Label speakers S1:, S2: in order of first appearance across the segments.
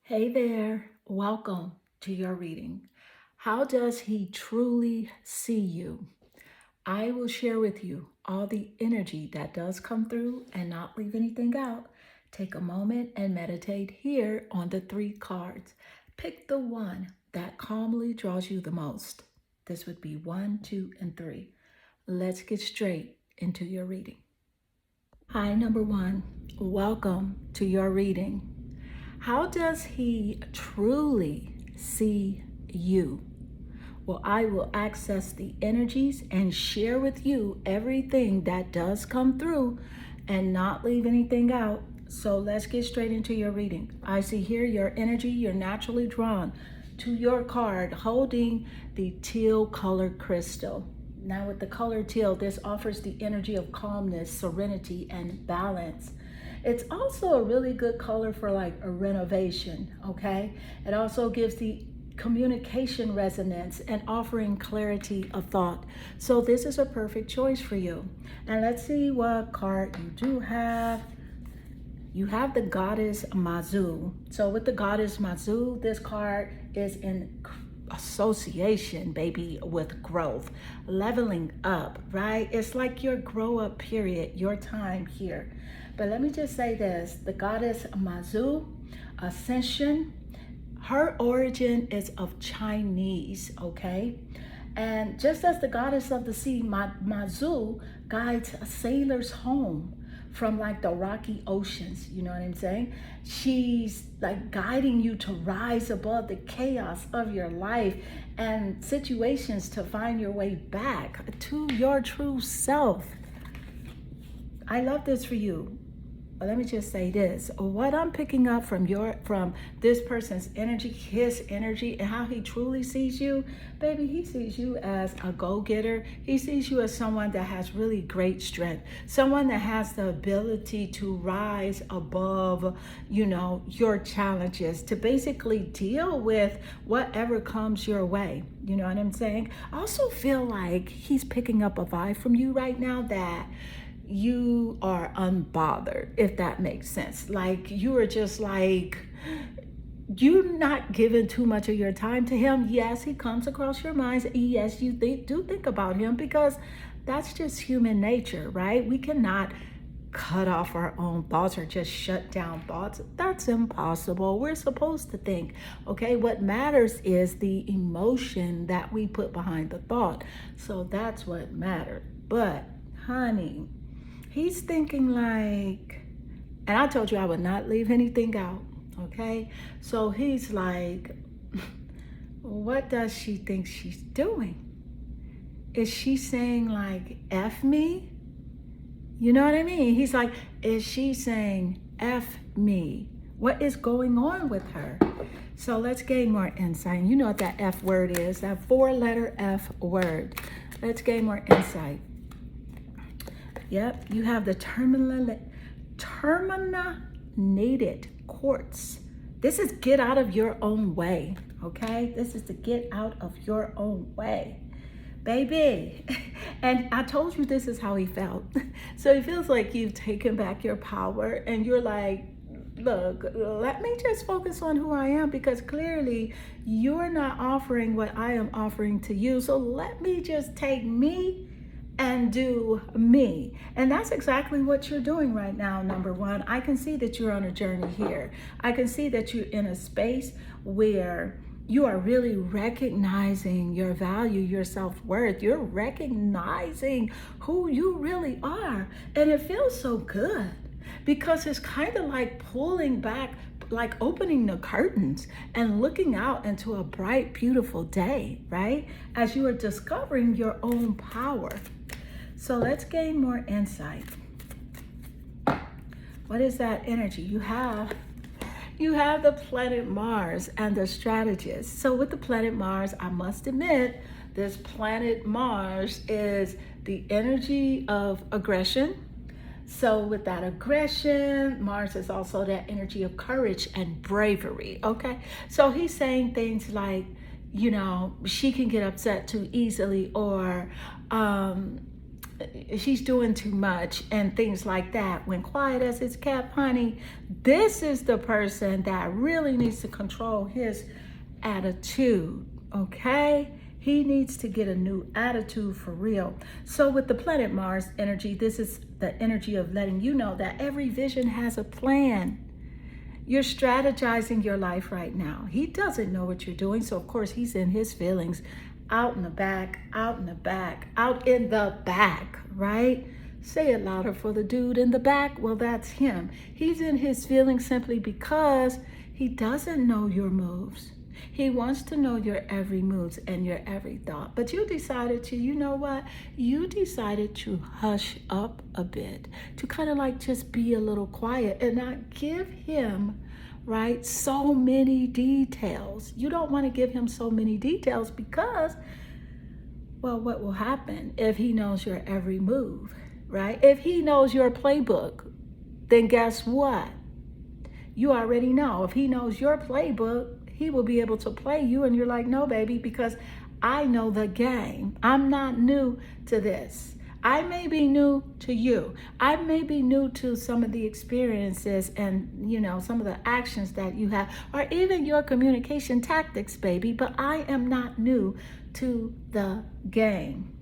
S1: Hey there, welcome to your reading. How does he truly see you? I will share with you all the energy that does come through and not leave anything out. Take a moment and meditate here on the three cards. Pick the one that calmly draws you the most. This would be 1, 2, and 3. Let's get straight into your reading. Hi, number one. Welcome to your reading. How does he truly see you? Well, I will access the energies and share with you everything that does come through and not leave anything out. So let's get straight into your reading. I see here your energy, you're naturally drawn to your card holding the teal colored crystal. Now, with the color teal, this offers the energy of calmness, serenity, and balance. It's also a really good color for like a renovation, okay? It also gives the communication resonance and offering clarity of thought. So this is a perfect choice for you. And let's see what card you do have. You have the Goddess Mazu. So with the Goddess Mazu, this card is in association, baby, with growth, leveling up, right? It's like your grow up period, your time here. But let me just say this, the Goddess Mazu, Ascension, her origin is of Chinese, okay? And just as the goddess of the sea, Mazu guides sailors home from like the rocky oceans, you know what I'm saying? She's like guiding you to rise above the chaos of your life and situations to find your way back to your true self. I love this for you. But let me just say this. What I'm picking up from this person's energy, his energy, and how he truly sees you, baby, he sees you as a go-getter. He sees you as someone that has really great strength, someone that has the ability to rise above, your challenges, to basically deal with whatever comes your way. You know what I'm saying? I also feel like he's picking up a vibe from you right now that you are unbothered, if that makes sense. Like you are just like, you're not giving too much of your time to him. Yes, he comes across your minds. Yes, you do think about him because that's just human nature, right? We cannot cut off our own thoughts or just shut down thoughts. That's impossible. We're supposed to think, okay? What matters is the emotion that we put behind the thought. So that's what mattered. But honey, he's thinking like, and I told you I would not leave anything out, okay? So he's like, what does she think she's doing? Is she saying like, F me? You know what I mean? He's like, is she saying F me? What is going on with her? So let's gain more insight. You know what that F word is, that 4-letter F word. Let's gain more insight. Yep, you have the terminated quartz. This is get out of your own way, okay? This is to get out of your own way, baby. And I told you this is how he felt. So he feels like you've taken back your power and you're like, look, let me just focus on who I am because clearly you're not offering what I am offering to you. So let me just take me and do me. And that's exactly what you're doing right now, number one. I can see that you're on a journey here. I can see that you're in a space where you are really recognizing your value, your self-worth. You're recognizing who you really are. And it feels so good because it's kind of like pulling back, like opening the curtains and looking out into a bright, beautiful day, right? As you are discovering your own power. So let's gain more insight. What is that energy? You have the planet Mars and the strategist. So with the planet Mars, I must admit, this planet Mars is the energy of aggression. So with that aggression, Mars is also that energy of courage and bravery, okay? So he's saying things like, she can get upset too easily, or she's doing too much and things like that. When quiet as it's kept, honey, this is the person that really needs to control his attitude, okay? He needs to get a new attitude for real. So with the planet Mars energy, this is the energy of letting you know that every vision has a plan. You're strategizing your life right now. He doesn't know what you're doing, so of course he's in his feelings, out in the back, out in the back, out in the back, right? Say it louder for the dude in the back. Well, that's him. He's in his feelings simply because he doesn't know your moves. He wants to know your every move and your every thought. But you decided to, you know what? You decided to hush up a bit, to kind of like just be a little quiet and not give him, right, so many details. You don't want to give him so many details because, well, what will happen if he knows your every move, right? If he knows your playbook, then guess what? You already know. If he knows your playbook, he will be able to play you. And you're like, no, baby, because I know the game. I'm not new to this. I may be new to you. I may be new to some of the experiences and, you know, some of the actions that you have, or even your communication tactics, baby, but I am not new to the game.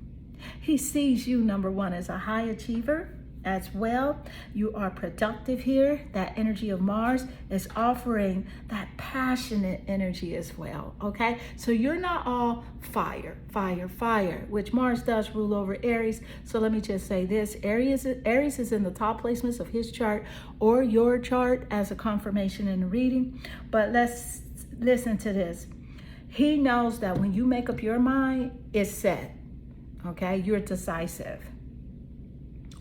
S1: He sees you, number one, as a high achiever as well. You are productive here. That energy of Mars is offering that passionate energy as well, okay? So you're not all fire, fire, fire, which Mars does rule over Aries. So let me just say this, Aries is in the top placements of his chart or your chart as a confirmation in the reading. But let's listen to this. He knows that when you make up your mind, it's set, okay? You're decisive.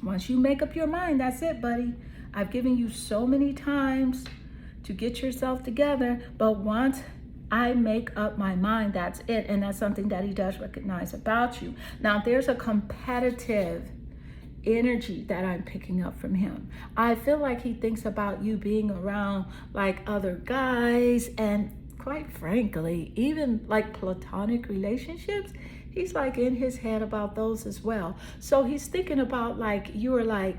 S1: Once you make up your mind, that's it, buddy. I've given you so many times to get yourself together, but once I make up my mind, that's it. And that's something that he does recognize about you. Now, there's a competitive energy that I'm picking up from him. I feel like he thinks about you being around like other guys, and quite frankly, even like platonic relationships. He's like in his head about those as well. So he's thinking about like, you are like,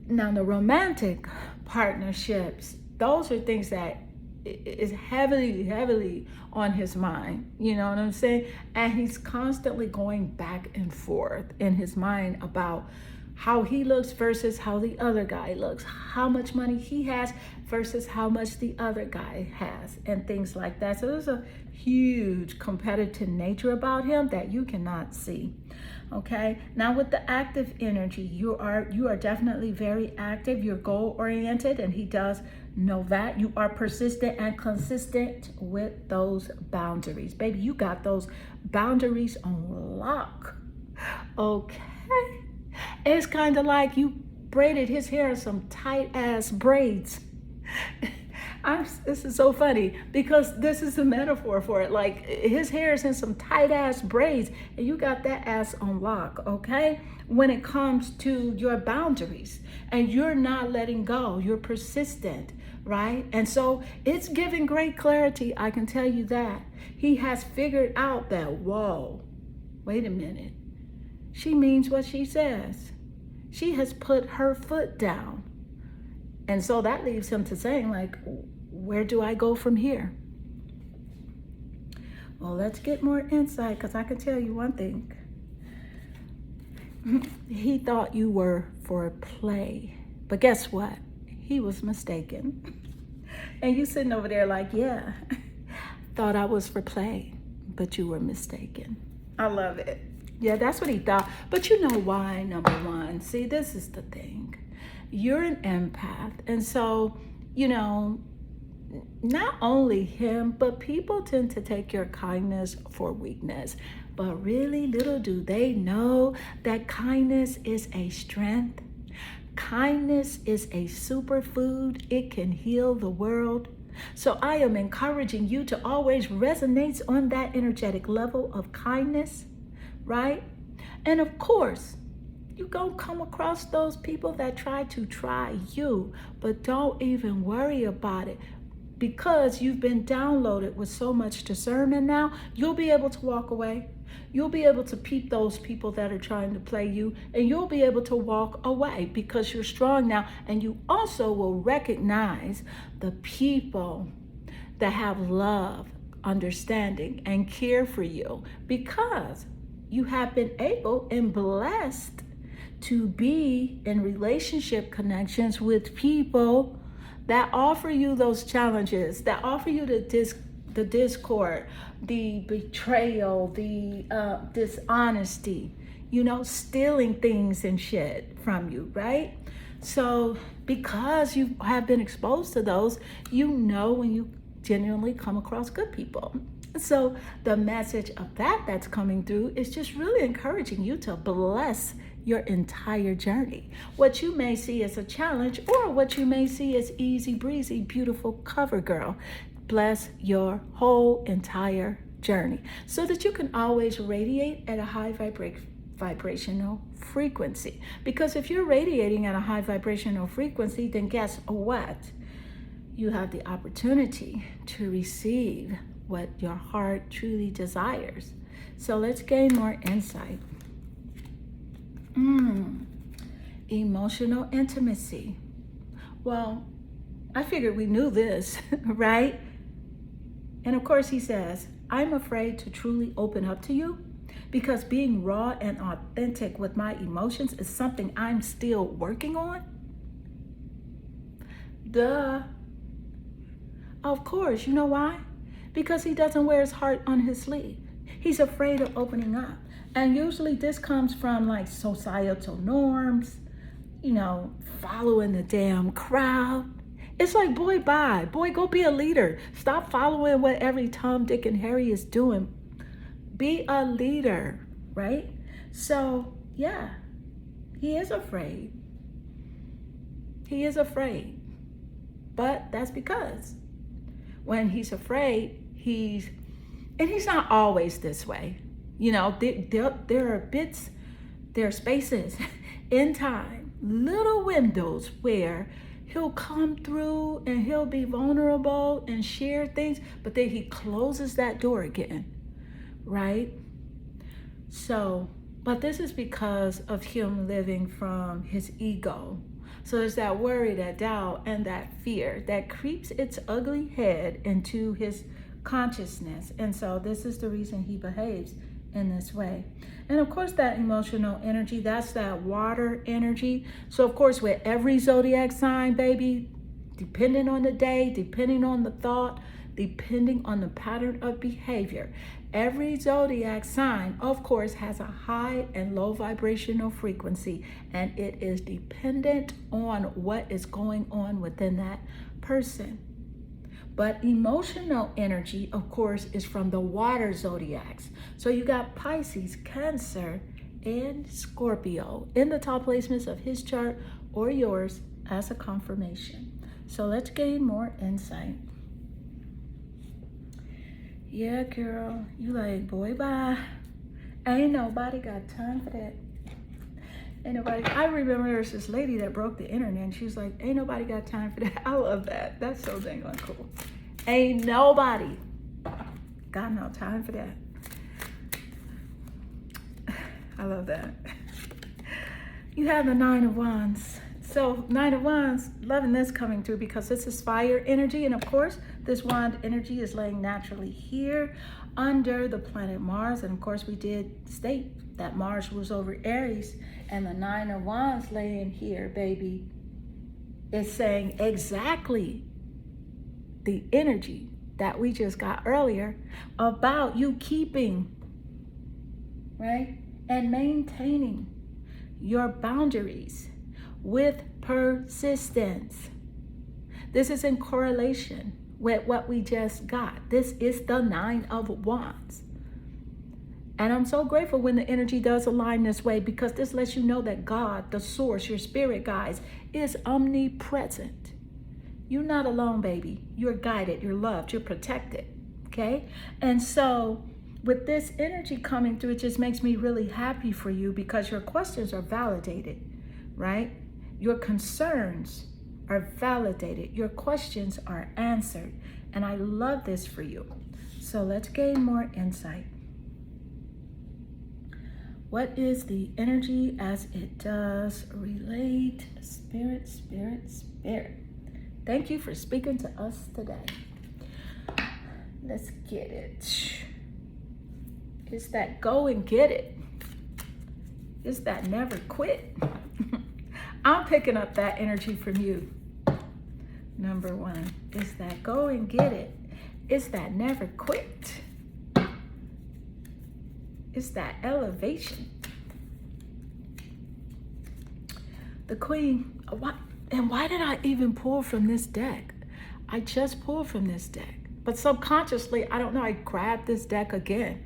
S1: now the romantic partnerships, those are things that is heavily on his mind. You know what I'm saying? And he's constantly going back and forth in his mind about how he looks versus how the other guy looks, how much money he has versus how much the other guy has, and things like that. So there's a huge competitive nature about him that you cannot see. Okay, now with the active energy, you are definitely very active. You're goal oriented, and he does know that. You are persistent and consistent with those boundaries. Baby, you got those boundaries on lock. Okay. It's kind of like you braided his hair in some tight ass braids. This is so funny because this is a metaphor for it. Like his hair is in some tight ass braids and you got that ass on lock, okay? When it comes to your boundaries and you're not letting go, you're persistent, right? And so it's giving great clarity. I can tell you that. He has figured out that, whoa, wait a minute. She means what she says. She has put her foot down. And so that leaves him to saying, like, where do I go from here? Well, let's get more insight, because I can tell you one thing. He thought you were for play. But guess what? He was mistaken. And you sitting over there like, yeah, thought I was for play, but you were mistaken. I love it. Yeah, that's what he thought. But you know why, number one? See, this is the thing. You're an empath. And so, you know, not only him, but people tend to take your kindness for weakness. But really, little do they know that kindness is a strength. Kindness is a superfood. It can heal the world. So I am encouraging you to always resonate on that energetic level of kindness, right? And of course, you're going to come across those people that try you, but don't even worry about it, because you've been downloaded with so much discernment now. You'll be able to walk away You'll be able to peep those people that are trying to play you, and you'll be able to walk away because you're strong now. And you also will recognize the people that have love, understanding, and care for you because you have been able and blessed to be in relationship connections with people that offer you those challenges, that offer you the discord, the betrayal, the dishonesty, stealing things and shit from you, right? So because you have been exposed to those, when you genuinely come across good people. So the message of that's coming through is just really encouraging you to bless your entire journey. What you may see as a challenge or what you may see as easy breezy, beautiful cover girl. Bless your whole entire journey so that you can always radiate at a high vibrational frequency. Because if you're radiating at a high vibrational frequency, then guess what? You have the opportunity to receive what your heart truly desires. So let's gain more insight. Emotional intimacy. Well, I figured we knew this, right? And of course he says, I'm afraid to truly open up to you because being raw and authentic with my emotions is something I'm still working on. Duh. Of course, you know why? Because he doesn't wear his heart on his sleeve. He's afraid of opening up. And usually this comes from like societal norms, following the damn crowd. It's like, boy, bye. Boy, go be a leader. Stop following what every Tom, Dick, and Harry is doing. Be a leader, right? So, yeah, he is afraid. He is afraid. But that's because when he's afraid, he's not always this way. There are bits, there are spaces in time, little windows where he'll come through and he'll be vulnerable and share things, but then he closes that door again, right? So, but this is because of him living from his ego. So there's that worry, that doubt, and that fear that creeps its ugly head into his consciousness. And so this is the reason he behaves in this way. And of course, that emotional energy, that's that water energy. So of course, with every zodiac sign, baby, depending on the day, depending on the thought, depending on the pattern of behavior, every zodiac sign, of course, has a high and low vibrational frequency, and it is dependent on what is going on within that person. But emotional energy, of course, is from the water zodiacs. So you got Pisces, Cancer, and Scorpio in the top placements of his chart or yours as a confirmation. So let's gain more insight. Yeah, girl, you like, boy, bye. Ain't nobody got time for that. Ain't nobody. I remember there was this lady that broke the internet, and she was like, ain't nobody got time for that. I love that. That's so dang on cool. Ain't nobody got no time for that. I love that. You have the Nine of Wands. So Nine of Wands, loving this coming through because this is fire energy. And of course, this wand energy is laying naturally here under the planet Mars. And of course, we did state that Mars was over Aries. And the Nine of Wands laying here, baby, is saying exactly the energy that we just got earlier about you keeping, right, and maintaining your boundaries with persistence. This is in correlation with what we just got. This is the Nine of Wands. And I'm so grateful when the energy does align this way, because this lets you know that God, the source, your spirit guides, is omnipresent. You're not alone, baby. You're guided, you're loved, you're protected, okay? And so with this energy coming through, it just makes me really happy for you because your questions are validated, right? Your concerns are validated. Your questions are answered. And I love this for you. So let's gain more insight. What is the energy as it does relate? Spirit, spirit, spirit. Thank you for speaking to us today. Let's get it. It's that go and get it. It's that never quit. I'm picking up that energy from you. Number one, it's that go and get it. It's that never quit. It's that elevation. The Queen, why did I even pull from this deck? I just pulled from this deck. But subconsciously, I don't know, I grabbed this deck again.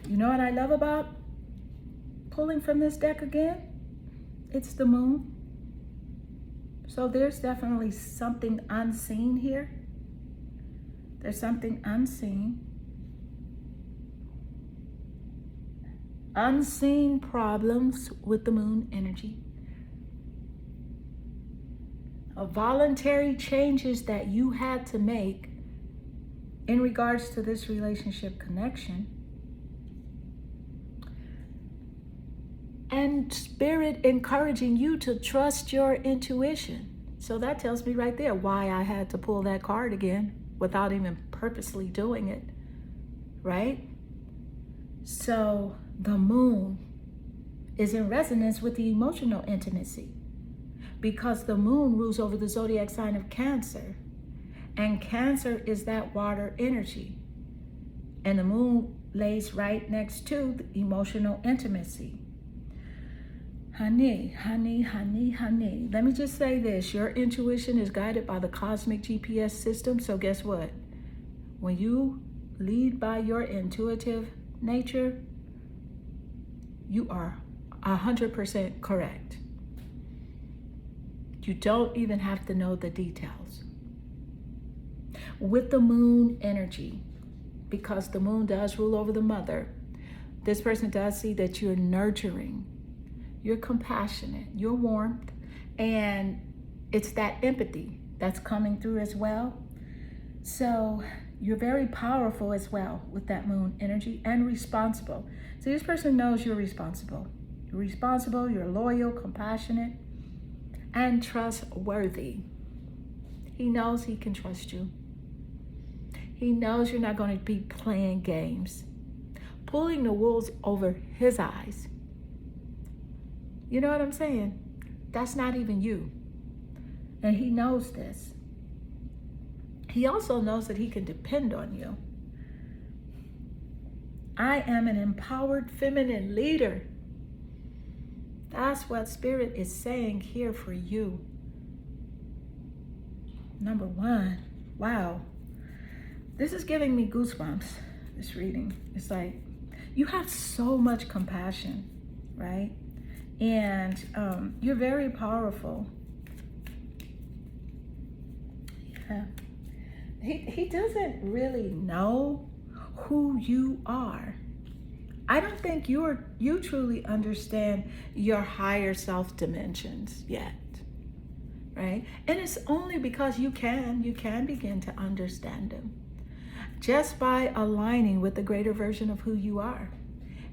S1: You know what I love about pulling from this deck again? It's the moon. So there's definitely something unseen here. There's something unseen. Unseen problems with the moon energy. Voluntary changes that you had to make in regards to this relationship connection. And spirit encouraging you to trust your intuition. So that tells me right there why I had to pull that card again without even purposely doing it, right? So the moon is in resonance with the emotional intimacy because the moon rules over the zodiac sign of Cancer. And Cancer is that water energy. And the moon lays right next to the emotional intimacy. Honey, honey, honey, honey. Let me just say this. Your intuition is guided by the cosmic GPS system. So guess what? When you lead by your intuitive nature, you are 100% correct. You don't even have to know the details. With the moon energy, because the moon does rule over the mother, this person does see that you're nurturing, you're compassionate, you're warmth, and it's that empathy that's coming through as well. So you're very powerful as well with that moon energy and responsible. So this person knows you're responsible. You're responsible, you're loyal, compassionate, and trustworthy. He knows he can trust you. He knows you're not going to be playing games, pulling the wool over his eyes. You know what I'm saying? That's not even you. And he knows this. He also knows that he can depend on you. I am an empowered feminine leader. That's what Spirit is saying here for you. Number one, wow. This is giving me goosebumps, this reading. It's like, you have so much compassion, right? And you're very powerful. Yeah. He doesn't really know who you are. I don't think you truly understand your higher self dimensions yet, right? And it's only because you can begin to understand them just by aligning with the greater version of who you are.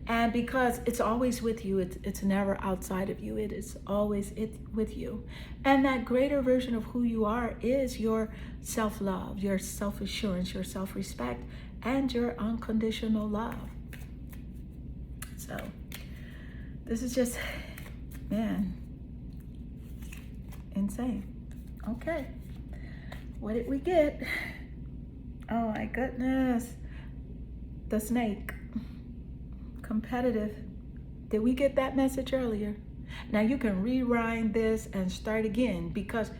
S1: And because it's always with you, it's never outside of you. It is always with you. And that greater version of who you are is your self-love, your self-assurance, your self-respect, and your unconditional love. So this is just, man, insane. Okay, what did we get? Oh my goodness. The snake. Competitive. Did we get that message earlier? Now you can rewind this and start again because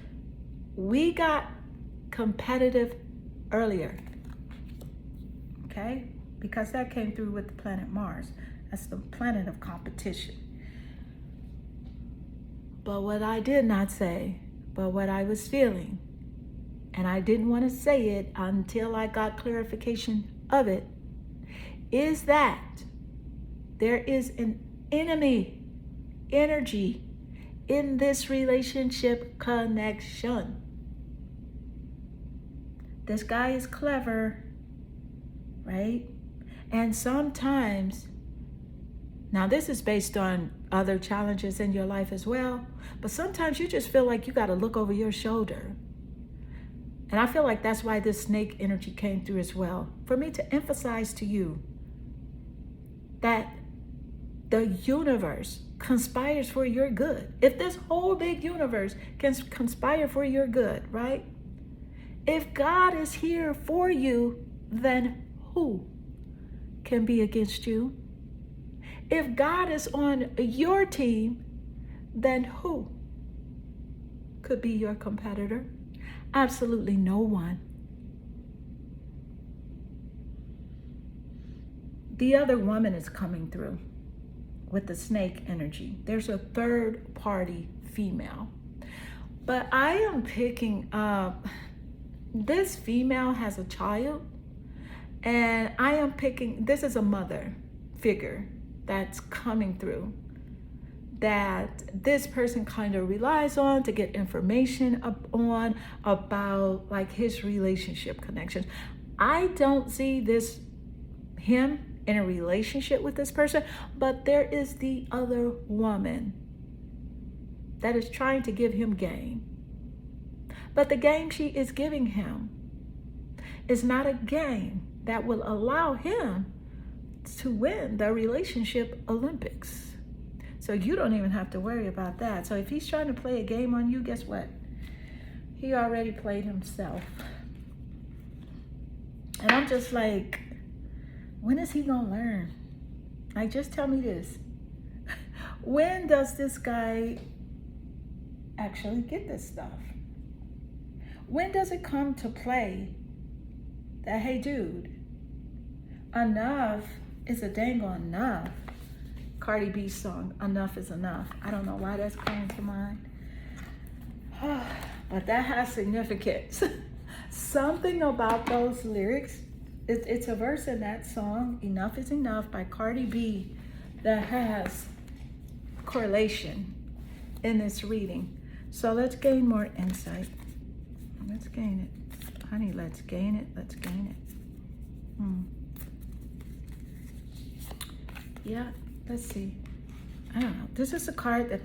S1: we got competitive earlier. Okay? Because that came through with the planet Mars. That's the planet of competition. But what I did not say, but what I was feeling, and I didn't want to say it until I got clarification of it, is that there is an enemy energy in this relationship connection. This guy is clever, right? And sometimes Now, this is based on other challenges in your life as well, but sometimes you just feel like you got to look over your shoulder. And I feel like that's why this snake energy came through as well, for me to emphasize to you that the universe conspires for your good. If this whole big universe can conspire for your good, right? If God is here for you, then who can be against you? If God is on your team, then who could be your competitor? Absolutely no one. The other woman is coming through with the snake energy. There's a third party female. But I am picking up, this female has a child, and I am picking, this is a mother figure that's coming through that this person kind of relies on to get information on about like his relationship connections. I don't see him in a relationship with this person, but there is the other woman that is trying to give him game. But the game she is giving him is not a game that will allow him to win the relationship Olympics. So you don't even have to worry about that. So if he's trying to play a game on you, guess what? He already played himself. And I'm just like, when is he gonna learn? Like, just tell me this. When does this guy actually get this stuff? When does it come to play that, hey dude, enough is a dang on enough? Cardi B's song, Enough is Enough. I don't know why that's coming to mind. But that has significance. Something about those lyrics, it's a verse in that song, Enough is Enough by Cardi B, that has correlation in this reading. So let's gain more insight. Let's gain it. Honey, let's gain it. Let's gain it. Yeah. Let's see. I don't know. This is a card that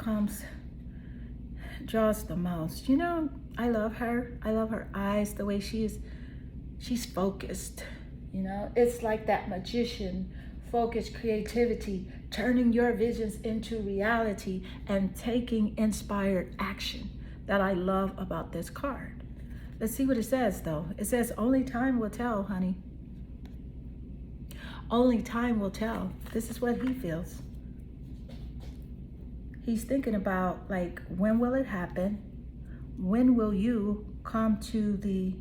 S1: draws the most. You know, I love her. I love her eyes, the way she's focused. You know, it's like that magician, focused creativity, turning your visions into reality and taking inspired action that I love about this card. Let's see what it says, though. It says, only time will tell, honey. Only time will tell. This is what he feels. He's thinking about, like, when will it happen? When will you come to the,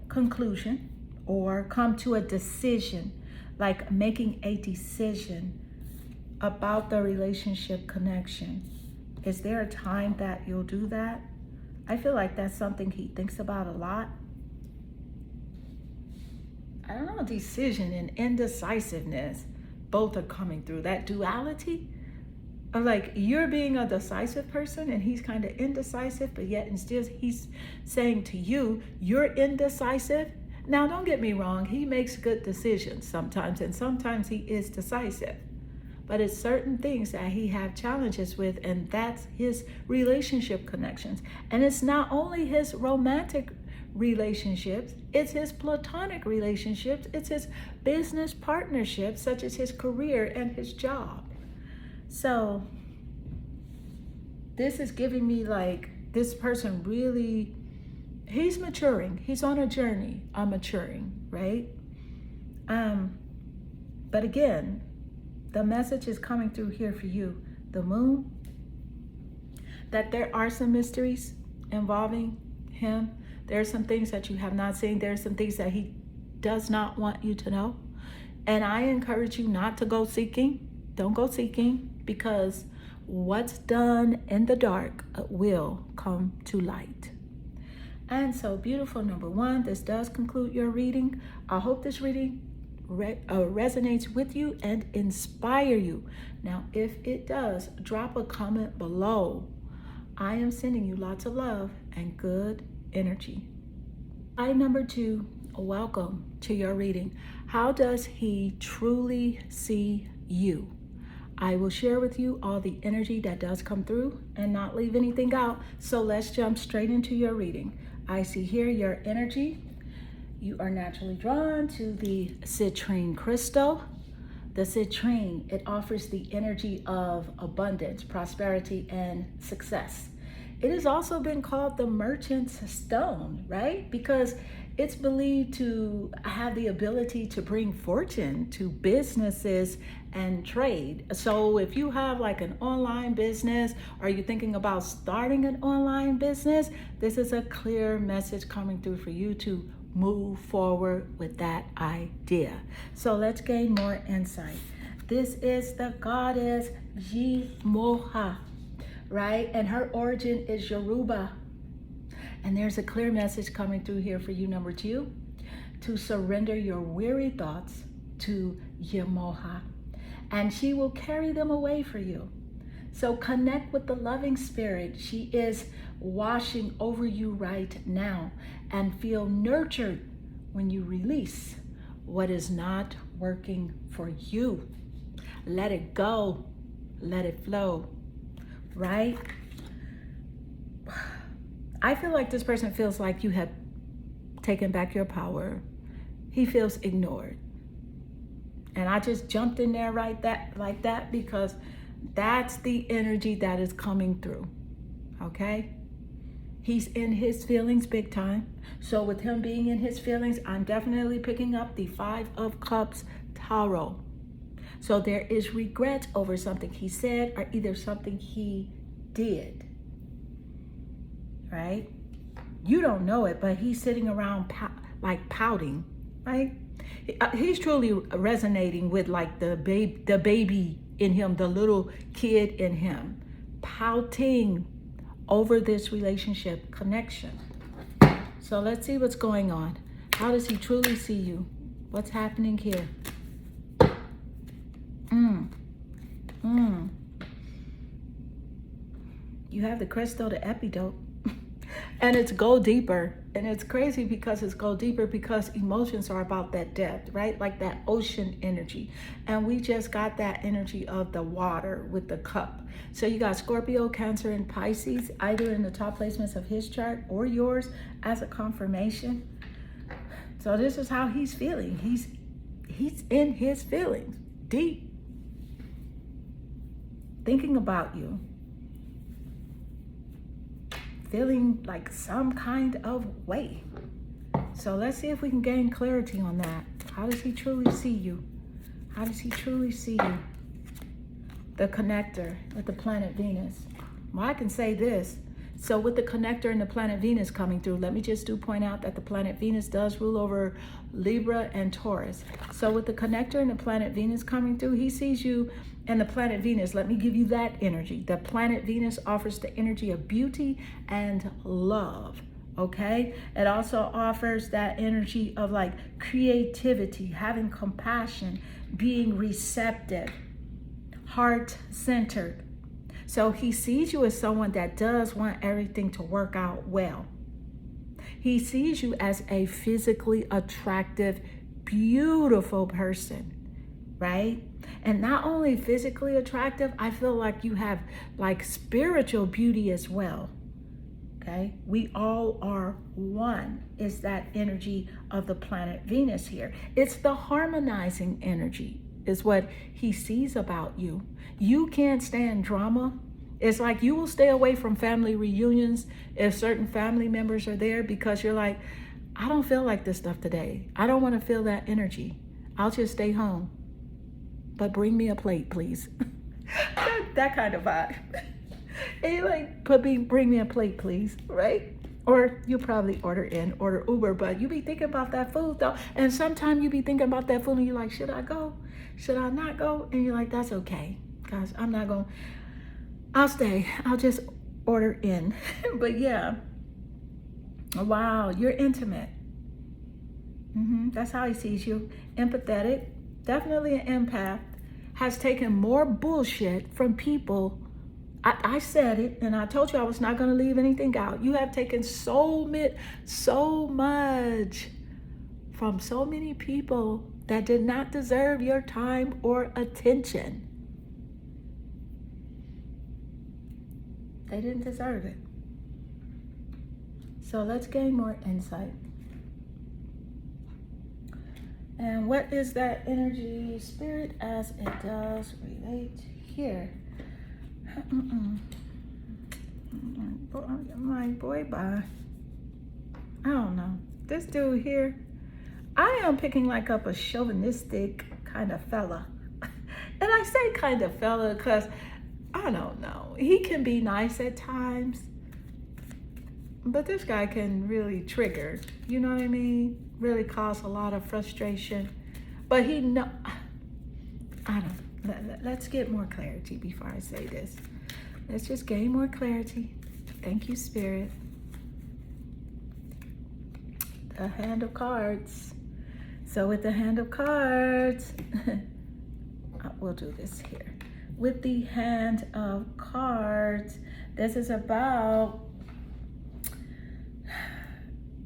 S1: conclusion, or come to a decision, like making a decision about the relationship connection? Is there a time that you'll do that? I feel like that's something he thinks about a lot. I don't know, decision and indecisiveness, both are coming through. That duality of, like, you're being a decisive person and he's kind of indecisive, but yet instead he's saying to you, you're indecisive. Now, don't get me wrong, he makes good decisions sometimes, and sometimes he is decisive. But it's certain things that he have challenges with, and that's his relationship connections. And it's not only his romantic relationships, it's his platonic relationships, it's his business partnerships, such as his career and his job. So this is giving me, like, this person really, he's maturing. He's on a journey of maturing, right? But again, the message is coming through here for you, the moon, that there are some mysteries involving him. There are some things that you have not seen. There are some things that he does not want you to know. And I encourage you not to go seeking. Don't go seeking, because what's done in the dark will come to light. And so, beautiful number one, this does conclude your reading. I hope this reading resonates with you and inspire you. Now, if it does, drop a comment below. I am sending you lots of love and good energy. Number two, Welcome to your reading. How does he truly see you? I will share with you all the energy that does come through and not leave anything out. So let's jump straight into your reading. I see here your energy. You are naturally drawn to the citrine crystal. The citrine, it offers the energy of abundance, prosperity, and success. It has also been called the merchant's stone, right? Because it's believed to have the ability to bring fortune to businesses and trade. So if you have like an online business, or you're thinking about starting an online business, this is a clear message coming through for you to move forward with that idea. So let's gain more insight. This is the goddess Jimoha, right? And her origin is Yoruba. And there's a clear message coming through here for you, number 2, to surrender your weary thoughts to Jimoha, and she will carry them away for you. So connect with the loving spirit. She is washing over you right now, and feel nurtured when you release what is not working for you. Let it go. Let it flow, right? I feel like this person feels like you have taken back your power. He feels ignored. And I just jumped in there like that because that's the energy that is coming through, okay? He's in his feelings big time. So with him being in his feelings, I'm definitely picking up the 5 of Cups Tarot. So there is regret over something he said or either something he did, right? You don't know it, but he's sitting around pouting, right? He's truly resonating with like the baby in him, the little kid in him, pouting over this relationship connection. So let's see what's going on. How does he truly see you? What's happening here? You have the crystal, the epidote, and it's go deeper. And it's crazy because it's go deeper because emotions are about that depth, right? Like that ocean energy. And we just got that energy of the water with the cup. So you got Scorpio, Cancer, and Pisces, either in the top placements of his chart or yours as a confirmation. So this is how he's feeling. He's in his feelings, deep, thinking about you, feeling like some kind of way. So let's see if we can gain clarity on that. How does he truly see you? How does he truly see you? The connector with the planet Venus. Well, I can say this. So with the connector and the planet Venus coming through, let me just point out that the planet Venus does rule over Libra and Taurus. So with the connector and the planet Venus coming through, he sees you and the planet Venus. Let me give you that energy. The planet Venus offers the energy of beauty and love, okay? It also offers that energy of like creativity, having compassion, being receptive, heart-centered. So he sees you as someone that does want everything to work out well. He sees you as a physically attractive, beautiful person, right? And not only physically attractive, I feel like you have like spiritual beauty as well, okay? We all are one, is that energy of the planet Venus here. It's the harmonizing energy is what he sees about you. You can't stand drama. It's like you will stay away from family reunions if certain family members are there because you're like, I don't feel like this stuff today. I don't want to feel that energy. I'll just stay home. But bring me a plate, please. that kind of vibe. And you're like, bring me a plate, please, right? Or you probably order Uber, but you be thinking about that food though. And sometimes you be thinking about that food and you're like, should I go? Should I not go? And you're like, that's okay, guys. I'm not going. I'll stay. I'll just order in. But yeah. Wow, you're intimate. That's how he sees you. Empathetic. Definitely an empath. Has taken more bullshit from people. I said it, and I told you I was not going to leave anything out. You have taken so much from so many people that did not deserve your time or attention. They didn't deserve it. So let's gain more insight. And what is that energy spirit as it does relate here? My boy, bye. I don't know. This dude here, I am picking like up a chauvinistic kind of fella. And I say kind of fella because I don't know. He can be nice at times, but this guy can really trigger, you know what I mean? Really cause a lot of frustration. But I don't, let's get more clarity before I say this. Let's just gain more clarity. Thank you, Spirit. The Hand of Cards. So with the Hand of Cards, we'll do this here. With the Hand of Cards, this is about,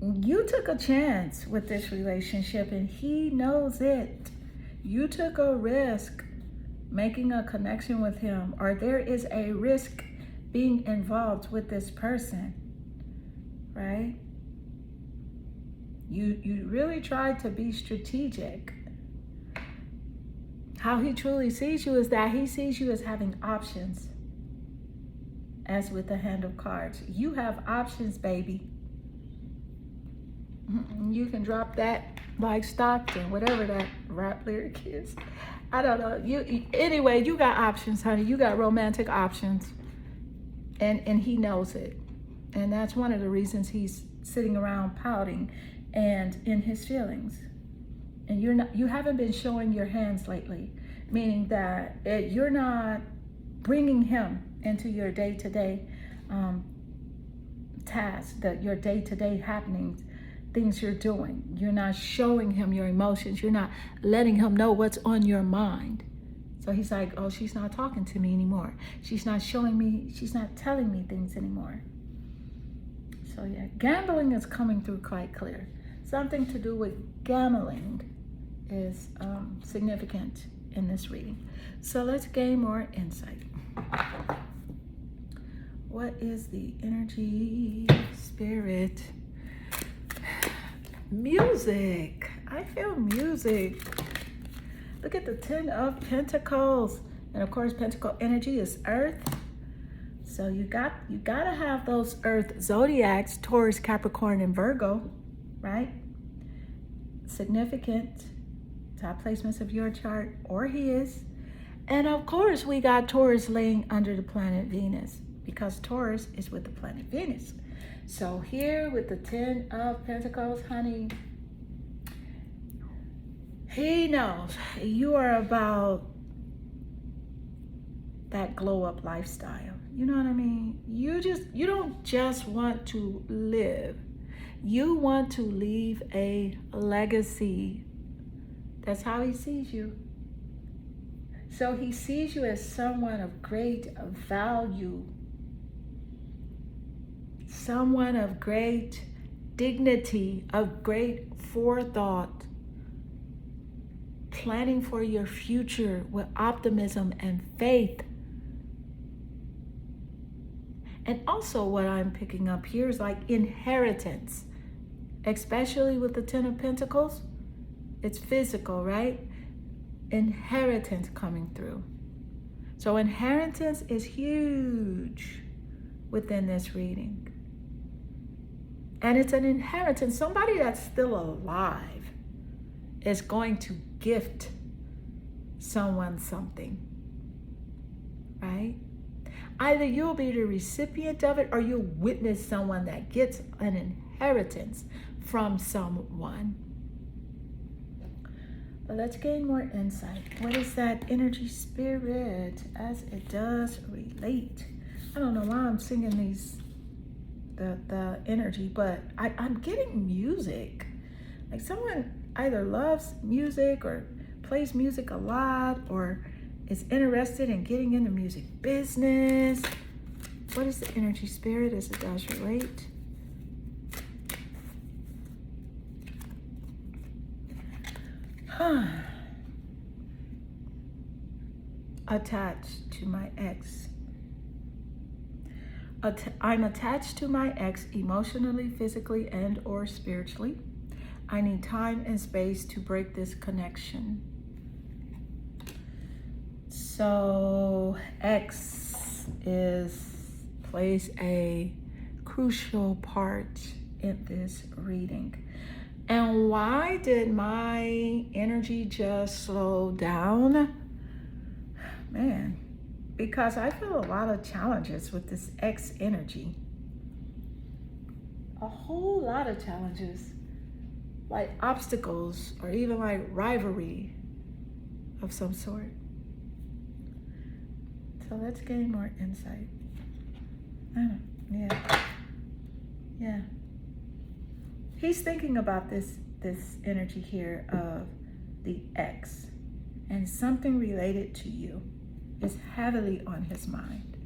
S1: you took a chance with this relationship and he knows it. You took a risk making a connection with him, or there is a risk being involved with this person, right? You really tried to be strategic. How he truly sees you is that he sees you as having options. As with the Hand of Cards, you have options, baby. You can drop that like Stockton, whatever that rap lyric is. I don't know. Anyway, you got options, honey. You got romantic options. And he knows it. And that's one of the reasons he's sitting around pouting and in his feelings. And you haven't been showing your hands lately, meaning that you're not bringing him into your day-to-day tasks, your day-to-day happenings, things you're doing. You're not showing him your emotions. You're not letting him know what's on your mind. So he's like, oh, she's not talking to me anymore. She's not showing me, she's not telling me things anymore. So yeah, gambling is coming through quite clear. Something to do with gambling is significant in this reading. So let's gain more insight. What is the energy, spirit? Music. I feel music. Look at the 10 of Pentacles. And of course, Pentacle energy is earth. So you gotta have those earth zodiacs, Taurus, Capricorn, and Virgo, right? Significant top placements of your chart or his. And of course, we got Taurus laying under the planet Venus because Taurus is with the planet Venus. So here with the 10 of Pentacles, honey, he knows you are about that glow up lifestyle. You know what I mean? You don't just want to live. You want to leave a legacy. That's how he sees you. So he sees you as someone of great value, someone of great dignity, of great forethought, planning for your future with optimism and faith. And also what I'm picking up here is like inheritance, especially with the 10 of Pentacles. It's physical, right? Inheritance coming through. So inheritance is huge within this reading. And it's an inheritance. Somebody that's still alive is going to gift someone something, right? Either you'll be the recipient of it or you'll witness someone that gets an inheritance from someone. But let's gain more insight. What is that energy, spirit, as it does relate? I don't know why I'm singing the energy, but I'm getting music. Like someone either loves music or plays music a lot or is interested in getting into music business. What is the energy, spirit, as it does relate? Attached to my ex. I'm attached to my ex emotionally, physically, and or spiritually. I need time and space to break this connection. So ex plays a crucial part in this reading. And why did my energy just slow down? Man, because I feel a lot of challenges with this ex energy. A whole lot of challenges, like obstacles or even like rivalry of some sort. So let's gain more insight. Yeah. He's thinking about this energy here of the ex, and something related to you is heavily on his mind.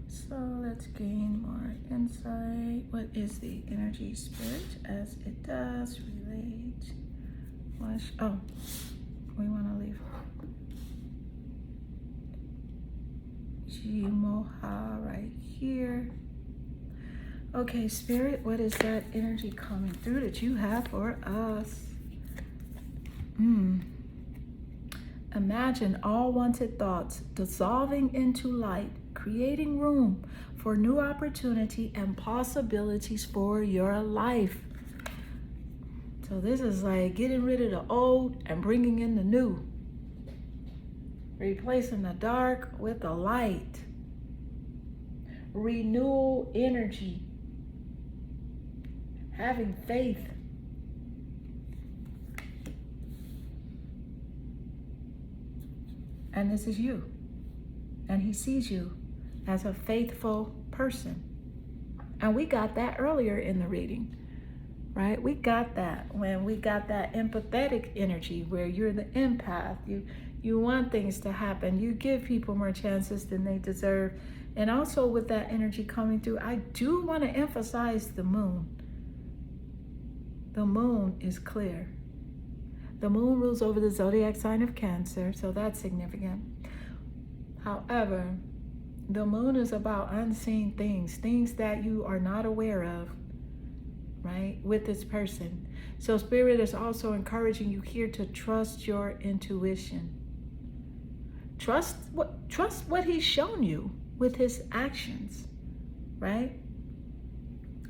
S1: So let's gain more insight. What is the energy spirit as it does relate? Oh, we want to leave Jimoha right here. Okay, Spirit, what is that energy coming through that you have for us? Imagine all wanted thoughts dissolving into light, creating room for new opportunity and possibilities for your life. So this is like getting rid of the old and bringing in the new. Replacing the dark with the light. Renewal energy. Having faith. And this is you. And he sees you as a faithful person. And we got that earlier in the reading, right? We got that when we got that empathetic energy where you're the empath. You want things to happen. You give people more chances than they deserve. And also with that energy coming through, I do want to emphasize the moon. The moon is clear. The moon rules over the zodiac sign of Cancer, so that's significant. However, the moon is about unseen things that you are not aware of, right, with this person. So Spirit is also encouraging you here to trust your intuition. Trust what he's shown you with his actions, right?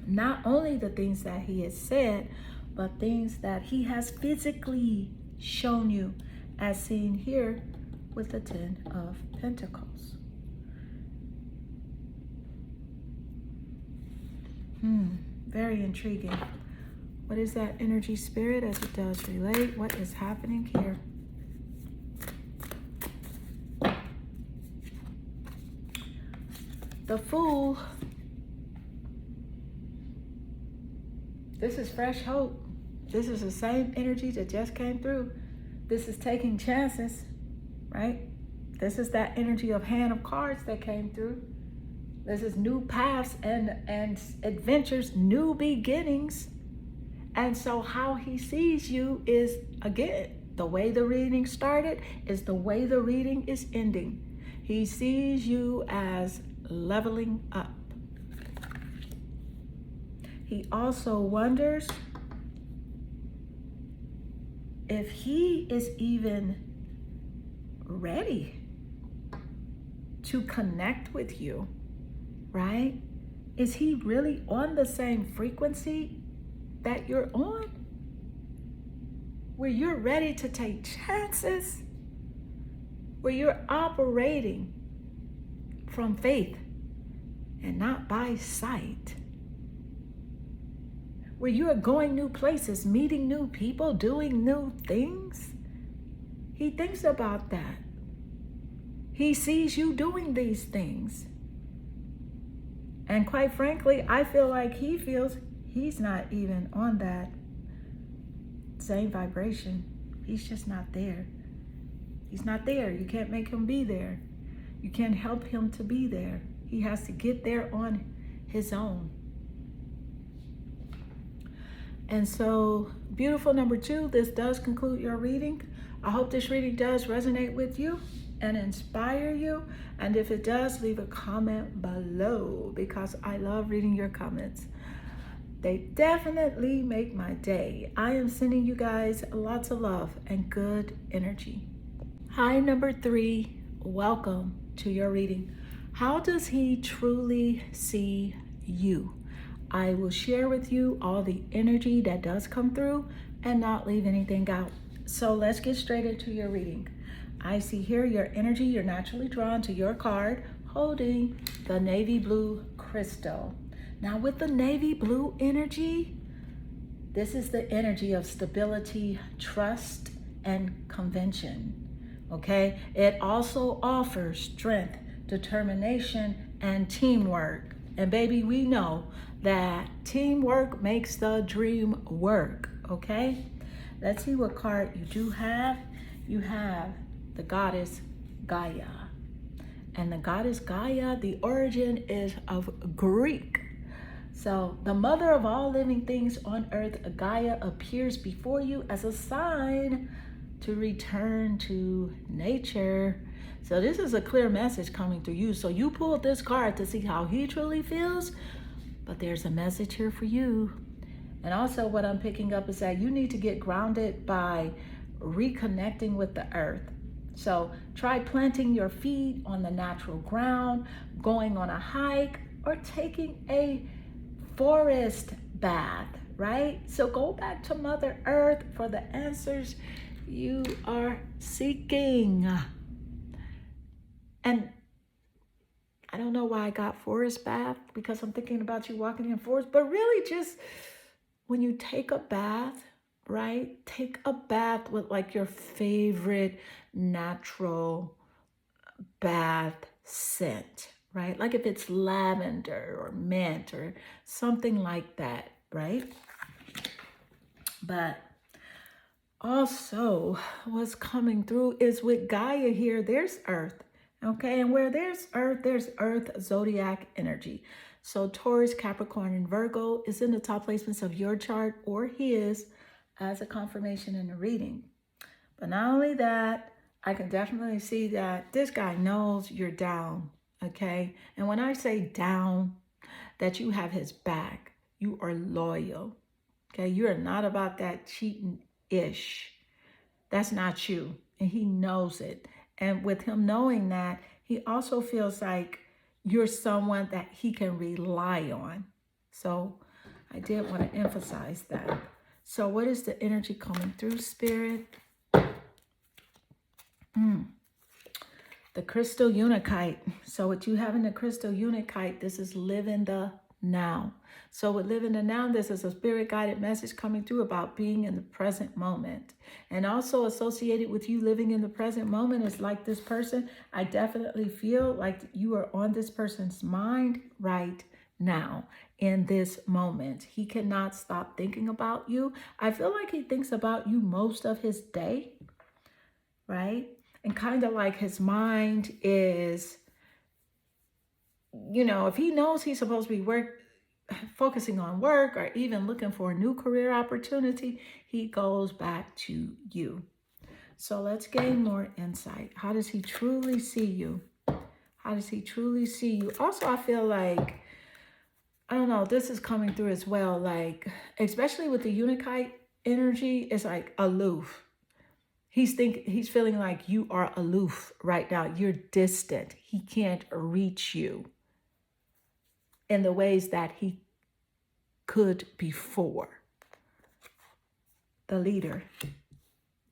S1: Not only the things that he has said, but things that he has physically shown you, as seen here with the 10 of Pentacles. Very intriguing. What is that energy, Spirit, as it does relate? What is happening here? The Fool. This is fresh hope. This is the same energy that just came through. This is taking chances, right? This is that energy of Hand of Cards that came through. This is new paths and adventures, new beginnings. And so how he sees you is, again, the way the reading started is the way the reading is ending. He sees you as leveling up. He also wonders if he is even ready to connect with you, right? Is he really on the same frequency that you're on? Where you're ready to take chances? Where you're operating from faith and not by sight? Where you are going new places, meeting new people, doing new things? He thinks about that. He sees you doing these things. And quite frankly, I feel like he feels he's not even on that same vibration. He's just not there. He's not there. You can't make him be there. You can't help him to be there. He has to get there on his own. And so, beautiful number 2, this does conclude your reading. I hope this reading does resonate with you and inspire you. And if it does, leave a comment below because I love reading your comments. They definitely make my day. I am sending you guys lots of love and good energy. Hi, number 3. Welcome to your reading. How does he truly see you? I will share with you all the energy that does come through and not leave anything out. So let's get straight into your reading. I see here your energy. You're naturally drawn to your card holding the navy blue crystal. Now with the navy blue energy, this is the energy of stability, trust, and convention. Okay? It also offers strength, determination, and teamwork. And baby, we know that teamwork makes the dream work. Okay? Let's see what card you do have. You have the goddess Gaia. And the goddess Gaia, the origin is of Greek. So the mother of all living things on earth, Gaia, appears before you as a sign to return to nature. So this is a clear message coming through you. So you pulled this card to see how he truly feels, but there's a message here for you. And also what I'm picking up is that you need to get grounded by reconnecting with the earth. So try planting your feet on the natural ground, going on a hike, or taking a forest bath, right? So go back to Mother Earth for the answers you are seeking. And I don't know why I got forest bath, because I'm thinking about you walking in forest, but really just when you take a bath, right? Take a bath with like your favorite natural bath scent, right? Like if it's lavender or mint or something like that, right? But also what's coming through is with Gaia here, there's Earth, okay? And where there's Earth zodiac energy. So Taurus, Capricorn, and Virgo is in the top placements of your chart or his as a confirmation in the reading. But not only that, I can definitely see that this guy knows you're down, okay? And when I say down, that you have his back, you are loyal, okay? You are not about that cheating-ish. That's not you, and he knows it. And with him knowing that, he also feels like you're someone that he can rely on. So I did want to emphasize that. So what is the energy coming through, Spirit? The crystal unakite. So what you have in the crystal unakite, this is live in the now. So with live in the now, this is a spirit guided message coming through about being in the present moment. And also associated with you living in the present moment is like this person. I definitely feel like you are on this person's mind right now in this moment. He cannot stop thinking about you. I feel like he thinks about you most of his day, right? And kind of like his mind is, you know, if he knows he's supposed to be focusing on work or even looking for a new career opportunity, he goes back to you. So let's gain more insight. How does he truly see you? How does he truly see you? Also, I feel like, I don't know, this is coming through as well. Like, especially with the unakite energy, it's like aloof. He's feeling like you are aloof right now. You're distant. He can't reach you in the ways that he could before. The leader,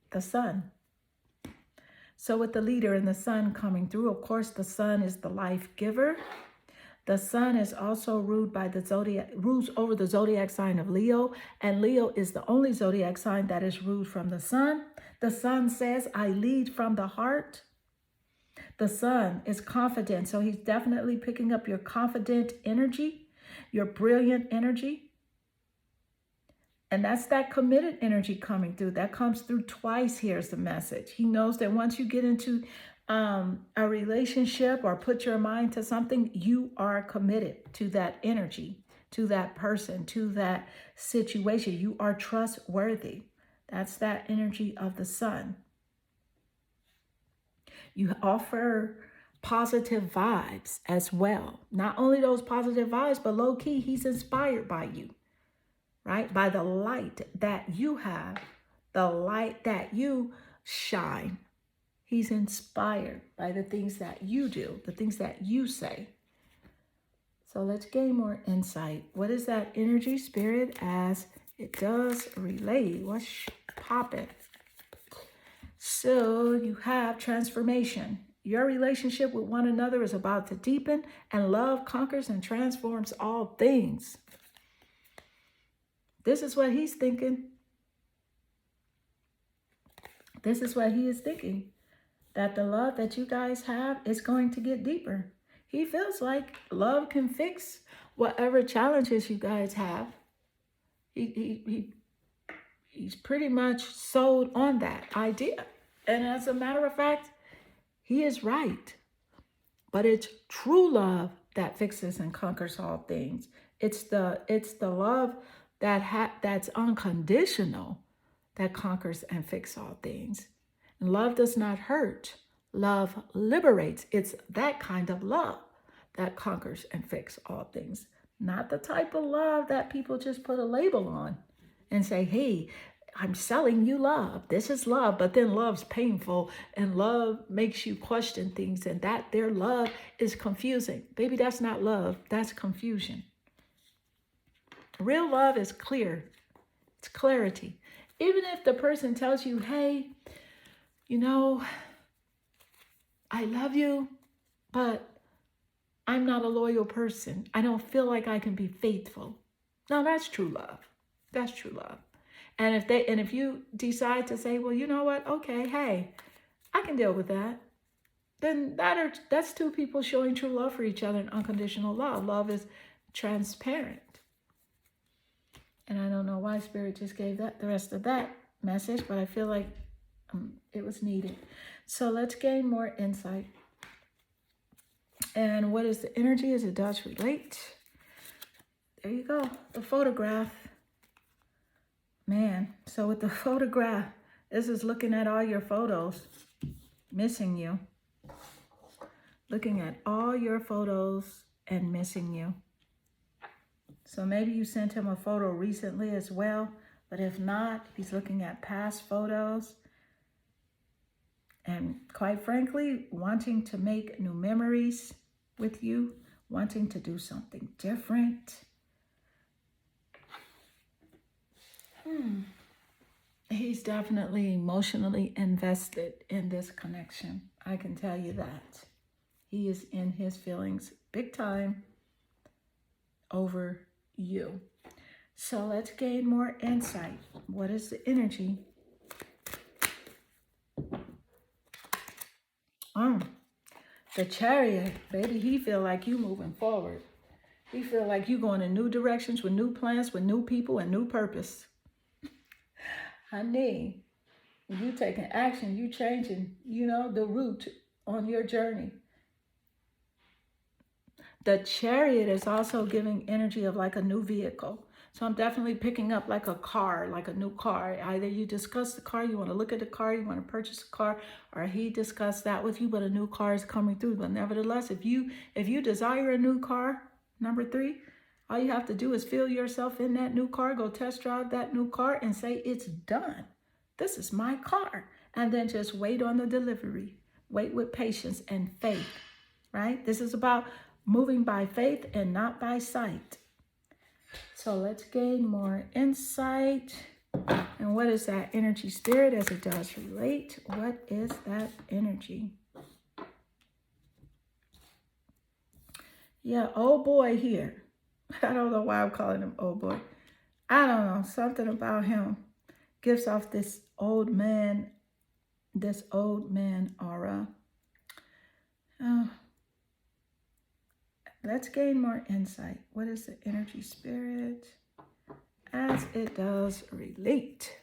S1: the sun. So with the leader and the sun coming through, of course, the sun is the life giver. The sun is also ruled by the zodiac, rules over the zodiac sign of Leo, and Leo is the only zodiac sign that is ruled from the sun. The sun says, I lead from the heart. The sun is confident, so he's definitely picking up your confident energy, your brilliant energy. And that's that committed energy coming through. That comes through twice. Here's the message. He knows that once you get into a relationship or put your mind to something, you are committed to that energy. to that person, to that situation. You are trustworthy. That's that energy of the sun. You offer positive vibes as well. Not only those positive vibes, but low key, he's inspired by you, right? By the light that you have, the light that you shine. He's inspired by the things that you do, the things that you say. So let's gain more insight. What is that energy, spirit, as it does relate? What's popping? So you have transformation. Your relationship with one another is about to deepen, and love conquers and transforms all things. This is what he's thinking. This is what he is thinking. That the love that you guys have is going to get deeper. He feels like love can fix whatever challenges you guys have. He's pretty much sold on that idea. And as a matter of fact, he is right. But it's true love that fixes and conquers all things. It's the love that's unconditional that conquers and fixes all things. And love does not hurt. Love liberates. It's that kind of love that conquers and fixes all things. Not the type of love that people just put a label on and say, hey, I'm selling you love. This is love, but then love's painful and love makes you question things, and that their love is confusing. Baby, that's not love. That's confusion. Real love is clear. It's clarity. Even if the person tells you, hey, you know, I love you, but I'm not a loyal person. I don't feel like I can be faithful. No, that's true love. That's true love. And if you decide to say, well, you know what? Okay, hey, I can deal with that. Then that's two people showing true love for each other and unconditional love. Love is transparent. And I don't know why Spirit just gave the rest of that message, but I feel like it was needed. So let's gain more insight. And what is the energy as it does relate? There you go. The photograph. Man, so with the photograph, this is looking at all your photos, missing you. Looking at all your photos and missing you. So maybe you sent him a photo recently as well, but if not, he's looking at past photos. And quite frankly, wanting to make new memories with you, wanting to do something different. He's definitely emotionally invested in this connection. I can tell you that. He is in his feelings big time over you. So let's gain more insight. What is the energy? The Chariot, baby, he feel like you moving forward. He feel like you going in new directions with new plans, with new people and new purpose. Honey, you taking action, you changing, the route on your journey. The Chariot is also giving energy of like a new vehicle. So I'm definitely picking up like a car, like a new car. Either you discuss the car, you want to look at the car, you want to purchase a car, or he discussed that with you, but a new car is coming through. But nevertheless, if you desire a new car, number 3, all you have to do is feel yourself in that new car, go test drive that new car and say, it's done. This is my car. And then just wait on the delivery. Wait with patience and faith, right? This is about moving by faith and not by sight. So let's gain more insight. And what is that energy, Spirit, as it does relate? What is that energy? Yeah, old boy here. I don't know why I'm calling him old boy. I don't know. Something about him gives off this old man aura. Let's gain more insight. What is the energy, Spirit, as it does relate?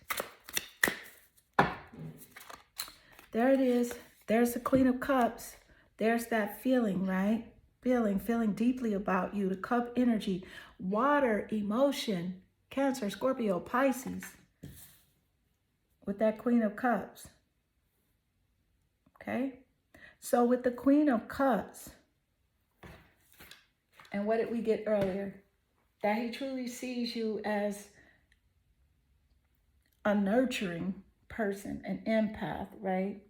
S1: There it is. There's the Queen of Cups. There's that feeling, right? feeling deeply about you. The cup energy, water, emotion, Cancer, Scorpio, Pisces, with that Queen of Cups. Okay? So with the Queen of Cups, and what did we get earlier? That he truly sees you as a nurturing person, an empath, right?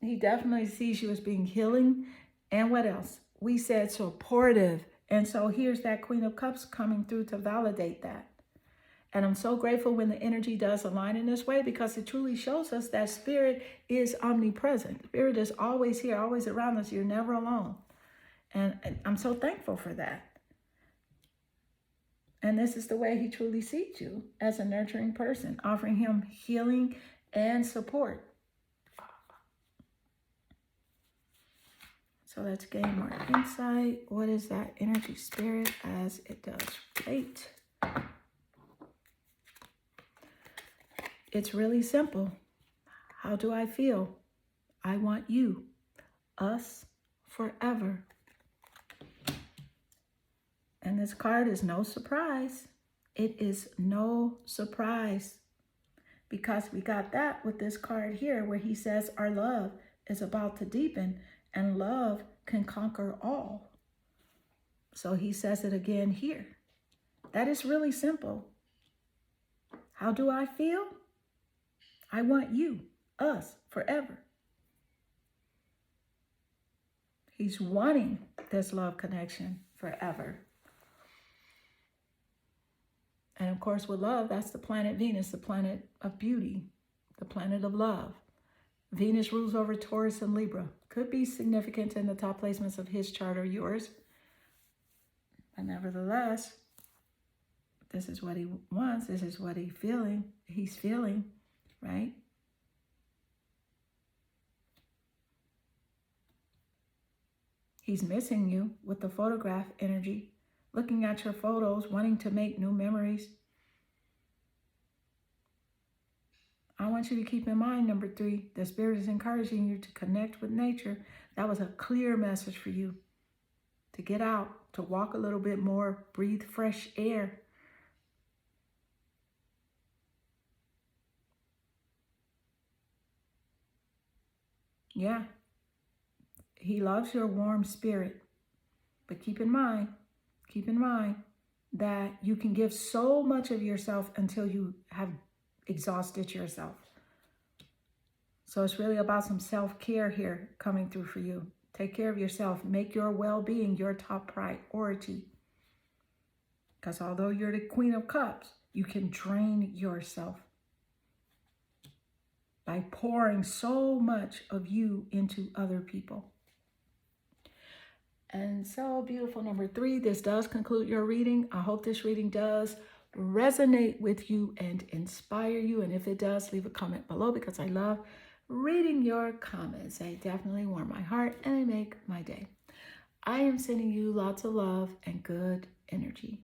S1: He definitely sees you as being healing. And what else? We said supportive. And so here's that Queen of Cups coming through to validate that. And I'm so grateful when the energy does align in this way, because it truly shows us that spirit is omnipresent. Spirit is always here, always around us. You're never alone. And I'm so thankful for that. And this is the way he truly sees you, as a nurturing person, offering him healing and support. So let's gain more insight. What is that energy, spirit, as it does relate? It's really simple. How do I feel? I want you, us, forever. And this card is no surprise. It is no surprise, because we got that with this card here, where he says our love is about to deepen, and love can conquer all. So he says it again here. That is really simple. How do I feel? I want you, us, forever. He's wanting this love connection forever. And of course, with love, that's the planet Venus, the planet of beauty, the planet of love. Venus rules over Taurus and Libra. Could be significant in the top placements of his chart or yours. But nevertheless, this is what he wants. This is what he's feeling, right? He's missing you with the photograph energy, looking at your photos, wanting to make new memories. I want you to keep in mind, number 3, the spirit is encouraging you to connect with nature. That was a clear message for you. To get out, to walk a little bit more, breathe fresh air. Yeah, he loves your warm spirit. But keep in mind that you can give so much of yourself until you have exhausted yourself. So it's really about some self-care here coming through for you. Take care of yourself. Make your well-being your top priority. Because although you're the Queen of Cups, you can drain yourself by pouring so much of you into other people. And so, beautiful, number 3, this does conclude your reading. I hope this reading does resonate with you and inspire you. And if it does, leave a comment below, because I love reading your comments. They definitely warm my heart and they make my day. I am sending you lots of love and good energy.